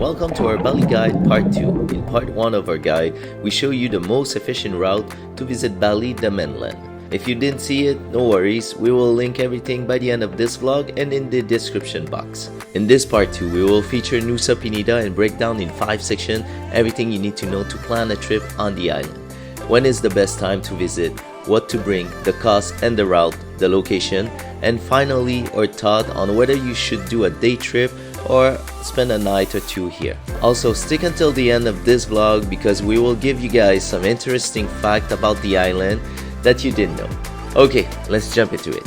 welcome to our Bali Guide Part 2. In Part 1 of our guide, we show you the most efficient route to visit Bali, the mainland. If you didn't see it, no worries, we will link everything by the end of this vlog and in the description box. In this Part 2, we will feature Nusa Penida and break down in 5 sections everything you need to know to plan a trip on the island. When is the best time to visit, what to bring, the cost and the route, the location, and finally our thought on whether you should do a day trip or spend a night or two here. Also, stick until the end of this vlog because we will give you guys some interesting fact about the island that you didn't know. Okay, let's jump into it.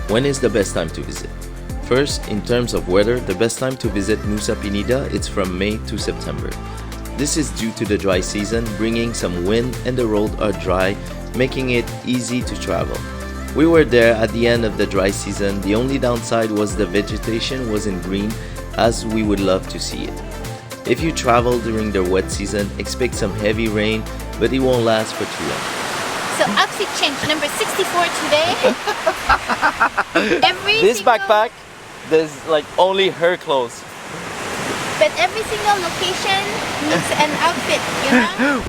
When is the best time to visit? First, in terms of weather, the best time to visit Nusa Penida is from May to September. This is due to the dry season, bringing some wind and the roads are dry, making it easy to travel. We were there at the end of the dry season. The only downside was the vegetation wasn't green as we would love to see it. If you travel during the wet season, expect some heavy rain, but it won't last for too long. So outfit change number 64 today. This backpack, there's like only her clothes. But every single location needs an outfit, you know?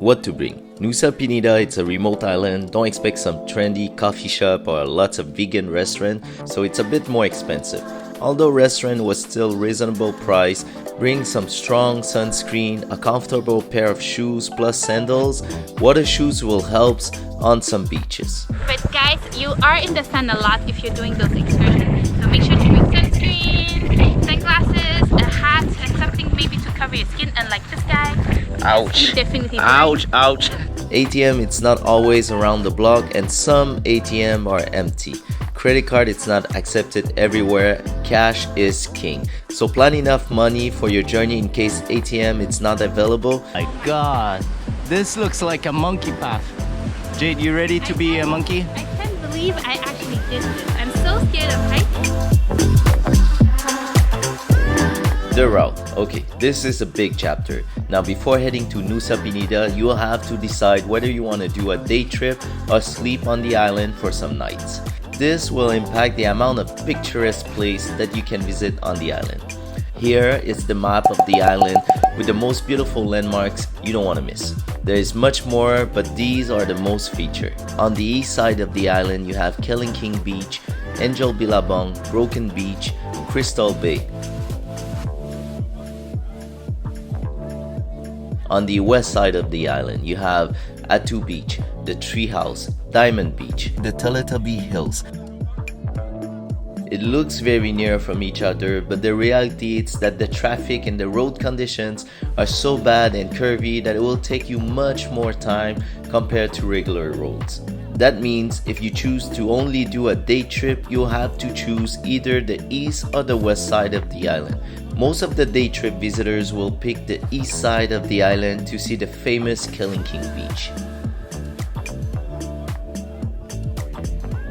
What to bring? Nusa Penida, it's a remote island. Don't expect some trendy coffee shop or lots of vegan restaurant, so it's a bit more expensive. Although restaurant was still reasonable price, bring some strong sunscreen, a comfortable pair of shoes plus sandals. Water shoes will help on some beaches. But guys, you are in the sun a lot if you're doing those excursions. So make sure to bring sunscreen, sunglasses, a hat, and something maybe to cover your skin, unlike this guy. Ouch. Definitely. Ouch, ouch. ATM, it's not always around the block and some ATM are empty. Credit card, it's not accepted everywhere. Cash is king. So plan enough money for your journey in case ATM it's not available. My God, this looks like a monkey path. Jade, you ready to be a monkey? I can't believe I actually did this. I'm so scared of heights. The route. Okay, this is a big chapter. Now before heading to Nusa Penida, you will have to decide whether you want to do a day trip or sleep on the island for some nights. This will impact the amount of picturesque place that you can visit on the island. Here is the map of the island with the most beautiful landmarks you don't want to miss. There is much more, but these are the most featured. On the east side of the island, you have Kelingking Beach, Angel Bilabong, Broken Beach, Crystal Bay. On the west side of the island, you have Atu Beach, the Treehouse, Diamond Beach, the Teletabi Hills. It looks very near from each other, but the reality is that the traffic and the road conditions are so bad and curvy that it will take you much more time compared to regular roads. That means if you choose to only do a day trip, you'll have to choose either the east or the west side of the island. Most of the day trip visitors will pick the east side of the island to see the famous Kelingking Beach.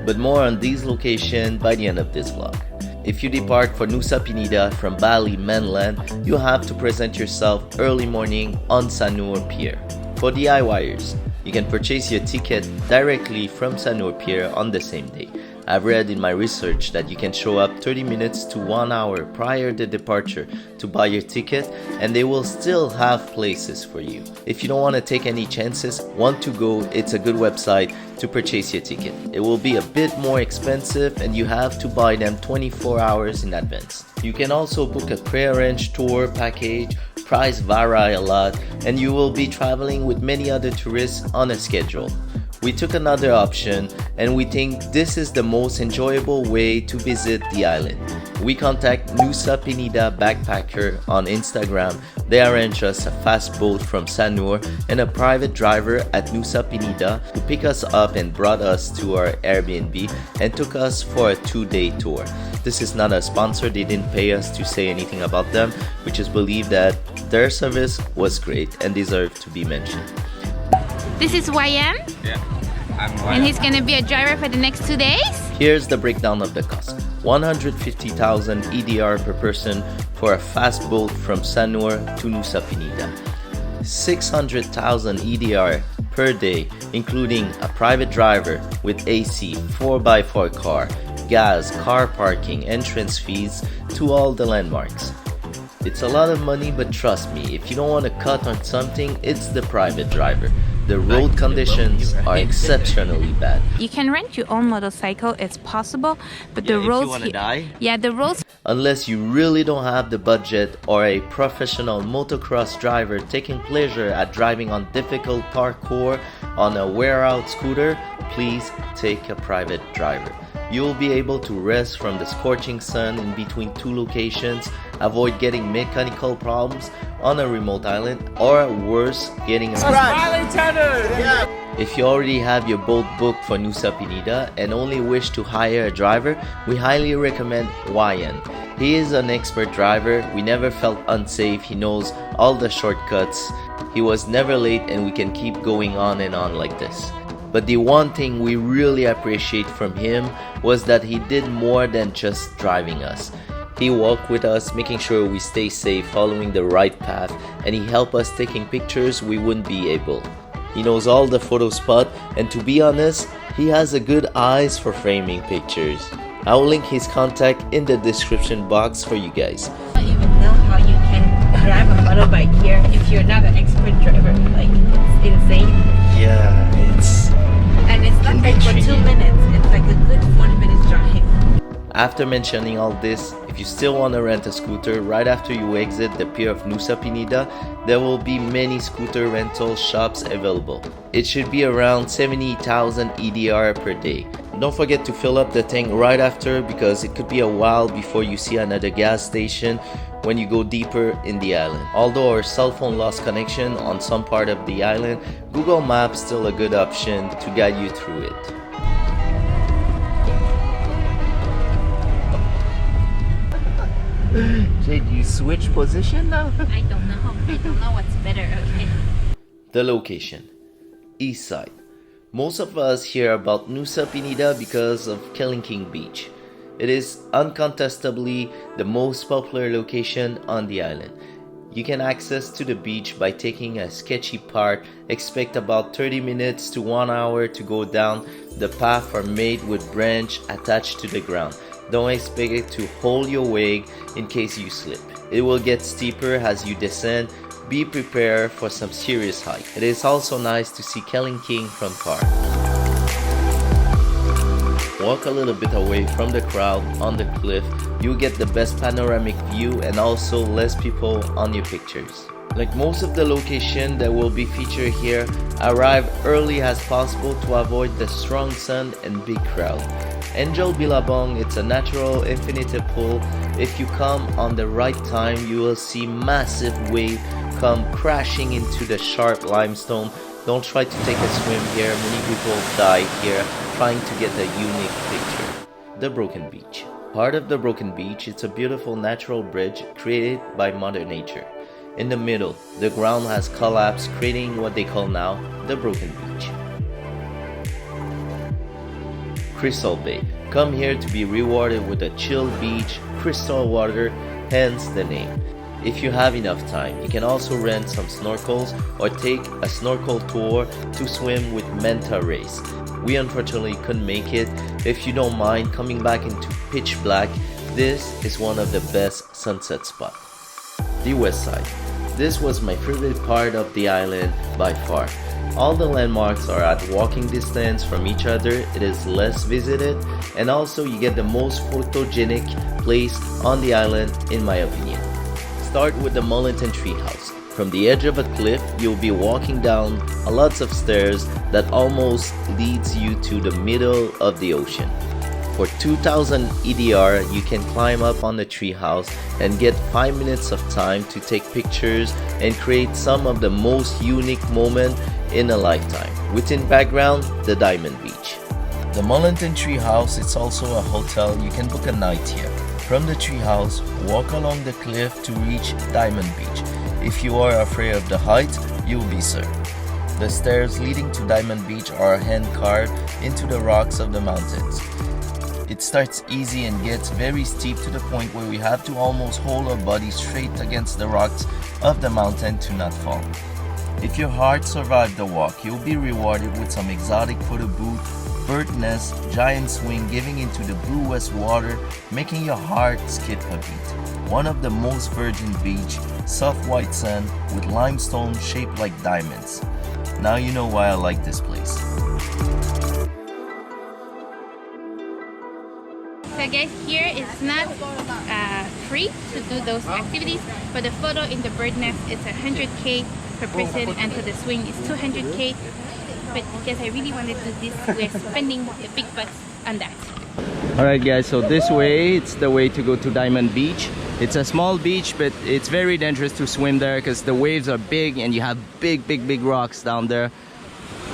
But more on these locations by the end of this vlog. If you depart for Nusa Penida from Bali mainland, you'll have to present yourself early morning on Sanur Pier. For DIYers, you can purchase your ticket directly from Sanur Pier on the same day. I've read in my research that you can show up 30 minutes to 1 hour prior to departure to buy your ticket and they will still have places for you. If you don't want to take any chances, Want2Go, it's a good website to purchase your ticket. It will be a bit more expensive and you have to buy them 24 hours in advance. You can also book a pre-arranged tour package. Price vary a lot and you will be traveling with many other tourists on a schedule. We took another option and we think this is the most enjoyable way to visit the island. We contact Nusa Penida Backpacker on Instagram. They arranged us a fast boat from Sanur and a private driver at Nusa Penida to pick us up and brought us to our Airbnb and took us for a 2-day tour. This is not a sponsor, they didn't pay us to say anything about them. We just believe that their service was great and deserved to be mentioned. This is YM. Yeah, I'm YM. And he's gonna be a driver for the next 2 days. Here's the breakdown of the cost. 150,000 EDR per person for a fast boat from Sanur to Nusa Penida. 600,000 EDR per day, including a private driver with AC, 4x4 car, gas, car parking, entrance fees to all the landmarks. It's a lot of money, but trust me, if you don't want to cut on something, it's the private driver. The road conditions are exceptionally bad. You can rent your own motorcycle, it's possible, but the roads the roads Unless you really don't have the budget or a professional motocross driver taking pleasure at driving on difficult parkour on a wear-out scooter, please take a private driver. You will be able to rest from the scorching sun in between two locations, avoid getting mechanical problems on a remote island, or worse, getting a If you already have your boat booked for Nusa Penida and only wish to hire a driver, we highly recommend Ryan. He is an expert driver. We never felt unsafe. He knows all the shortcuts. He was never late, and we can keep going on and on like this. But the one thing we really appreciate from him was that he did more than just driving us. He walked with us, making sure we stay safe, following the right path, and he helped us taking pictures we wouldn't be able. He knows all the photo spot, and to be honest, he has a good eyes for framing pictures. I'll link his contact in the description box for you guys. I don't even know how you can drive a motorbike here if you're not an expert driver. Like, it's insane. Yeah, And it's not like for 2 minutes, it's like a good 40 minutes drive. After mentioning all this, if you still want to rent a scooter, right after you exit the pier of Nusa Penida, there will be many scooter rental shops available. It should be around 70,000 EDR per day. Don't forget to fill up the tank right after, because it could be a while before you see another gas station when you go deeper in the island. Although our cell phone lost connection on some part of the island, Google Maps still a good option to guide you through it. Jade, you switch position now? I don't know what's better. Okay. The location. East side. Most of us hear about Nusa Penida because of Kelingking Beach. It is uncontestably the most popular location on the island. You can access to the beach by taking a sketchy part. Expect about 30 minutes to 1 hour to go down. The paths are made with branch attached to the ground. Don't expect it to hold your wig in case you slip. It will get steeper as you descend. Be prepared for some serious hike. It is also nice to see Kelingking from far. Walk a little bit away from the crowd on the cliff. You'll get the best panoramic view and also less people on your pictures. Like most of the location that will be featured here, arrive early as possible to avoid the strong sun and big crowd. Enjoy Billabong, it's a natural infinite pool. If you come on the right time, you will see massive wave come crashing into the sharp limestone. Don't try to take a swim here, many people die here trying to get a unique picture. The Broken Beach. Part of the Broken Beach, it's a beautiful natural bridge created by Mother Nature. In the middle, the ground has collapsed, creating what they call now the Broken Beach. Crystal Bay. Come here to be rewarded with a chill beach, crystal water, hence the name. If you have enough time, you can also rent some snorkels or take a snorkel tour to swim with manta rays. We unfortunately couldn't make it. If you don't mind coming back into pitch black, this is one of the best sunset spots. The west side. This was my favorite part of the island by far. All the landmarks are at walking distance from each other. It is less visited, and also you get the most photogenic place on the island in my opinion. Start with the Muli and Treehouse. From the edge of a cliff, you'll be walking down lots of stairs that almost leads you to the middle of the ocean. For 2,000 EDR, you can climb up on the treehouse and get 5 minutes of time to take pictures and create some of the most unique moments in a lifetime. Within background, the Diamond Beach. The Muli and Treehouse, it's also a hotel. You can book a night here. From the treehouse, walk along the cliff to reach Diamond Beach. If you are afraid of the heights, you'll be served. The stairs leading to Diamond Beach are hand-carved into the rocks of the mountains. It starts easy and gets very steep to the point where we have to almost hold our body straight against the rocks of the mountain to not fall. If your heart survived the walk, you'll be rewarded with some exotic photo booth bird nest, giant swing giving into the blue west water, making your heart skip a beat. One of the most virgin beach, soft white sand with limestone shaped like diamonds. Now you know why I like this place. So guys, here it's not free to do those activities. For the photo in the bird nest, it's 100k per person, and for the swing it's 200k. But because I really want to do this, we're spending the big bucks on that. Alright guys, so this way, it's the way to go to Diamond Beach. It's a small beach, but it's very dangerous to swim there because the waves are big and you have big rocks down there.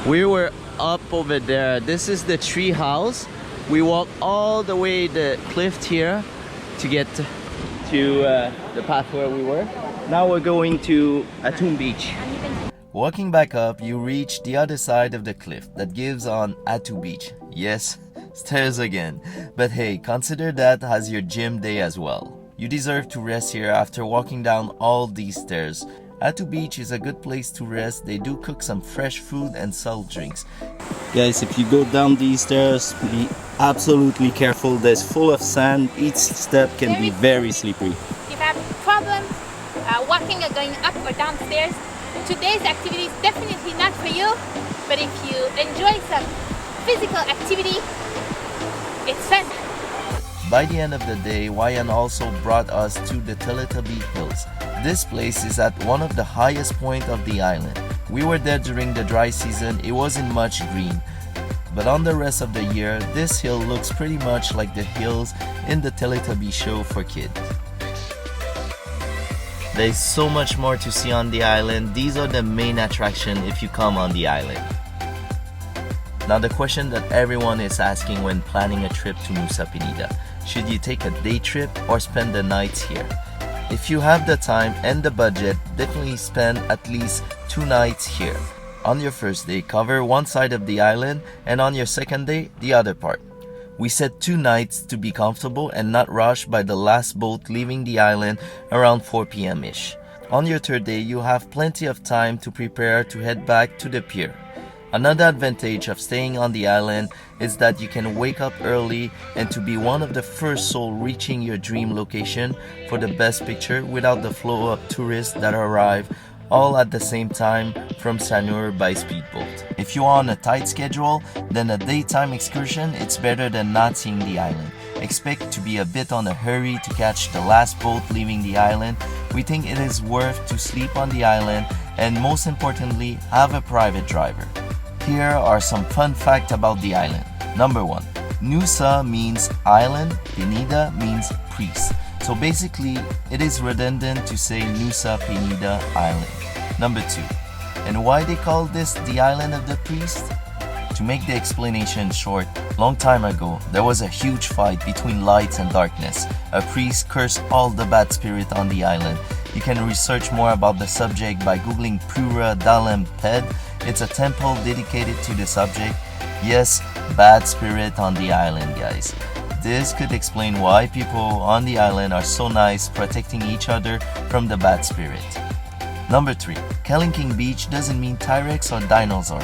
We were up over there. This is the tree house. We walked all the way the cliff here to get to the path where we were. Now we're going to Atum Beach. Walking back up, you reach the other side of the cliff that gives on Atu Beach. Yes, stairs again. But hey, consider that as your gym day as well. You deserve to rest here after walking down all these stairs. Atu Beach is a good place to rest. They do cook some fresh food and sell drinks. Guys, if you go down these stairs, be absolutely careful. There's full of sand. Each step can be very slippery. If you have problems walking or going up or downstairs, today's activity is definitely not for you. But if you enjoy some physical activity, it's fun. By the end of the day, Wayan also brought us to the Teletubby Hills. This place is at one of the highest points of the island. We were there during the dry season. It wasn't much green. But on the rest of the year, this hill looks pretty much like the hills in the Teletubby show for kids. There's so much more to see on the island. These are the main attraction if you come on the island. Now the question that everyone is asking when planning a trip to Nusa Penida: should you take a day trip or spend the nights here? If you have the time and the budget, definitely spend at least 2 nights here. On your first day, cover one side of the island, and on your second day, the other part. We said 2 nights to be comfortable and not rushed by the last boat leaving the island around 4 p.m.-ish. On your third day, you have plenty of time to prepare to head back to the pier. Another advantage of staying on the island is that you can wake up early and to be one of the first souls reaching your dream location for the best picture without the flow of tourists that arrive all at the same time from Sanur by speedboat. If you are on a tight schedule, then a daytime excursion it's better than not seeing the island. Expect to be a bit on a hurry to catch the last boat leaving the island. We think it is worth to sleep on the island and most importantly have a private driver. Here are some fun facts about the island. Number 1. Nusa means island, Penida means priest. So basically, it is redundant to say Nusa Penida Island. Number 2. And why they call this the island of the priest? To make the explanation short, long time ago, there was a huge fight between light and darkness. A priest cursed all the bad spirit on the island. You can research more about the subject by googling Pura Dalam Ped. It's a temple dedicated to the subject. Yes, bad spirit on the island, guys. This could explain why people on the island are so nice, protecting each other from the bad spirit. Number 3. Kelingking Beach doesn't mean T-Rex or dinosaur.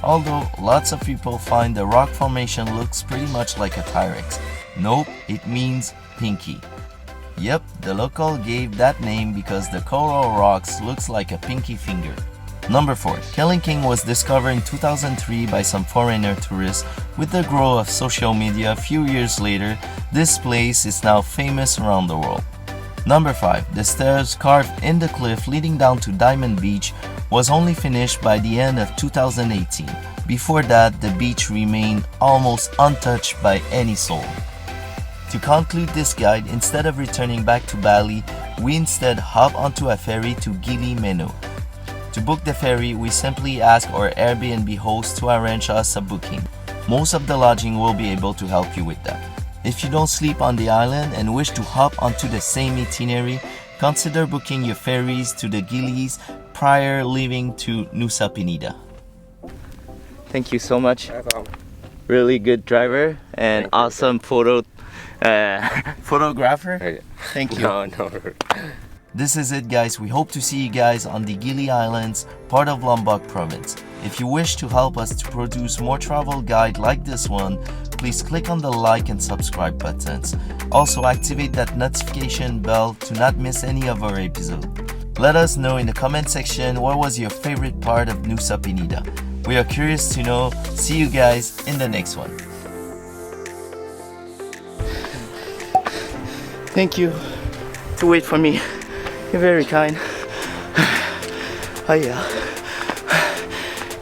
Although lots of people find the rock formation looks pretty much like a T-Rex. Nope, it means pinky. Yep, the local gave that name because the coral rocks looks like a pinky finger. Number 4. Kelingking was discovered in 2003 by some foreigner tourists. With the growth of social media a few years later, this place is now famous around the world. Number 5. The stairs carved in the cliff leading down to Diamond Beach was only finished by the end of 2018. Before that, the beach remained almost untouched by any soul. To conclude this guide, instead of returning back to Bali, we instead hop onto a ferry to Gili Meno. To book the ferry, we simply ask our Airbnb host to arrange us a booking. Most of the lodging will be able to help you with that. If you don't sleep on the island and wish to hop onto the same itinerary, consider booking your ferries to the Gilis prior leaving to Nusa Penida. Thank you so much. Really good driver and awesome photographer. Thank you. No. This is it, guys. We hope to see you guys on the Gili Islands, part of Lombok province. If you wish to help us to produce more travel guide like this one, please click on the like and subscribe buttons. Also activate that notification bell to not miss any of our episodes. Let us know in the comment section what was your favorite part of Nusa Penida. We are curious to know. See you guys in the next one. Thank you to wait for me. You're very kind. Oh yeah.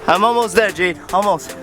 I'm almost there, Jade. Almost.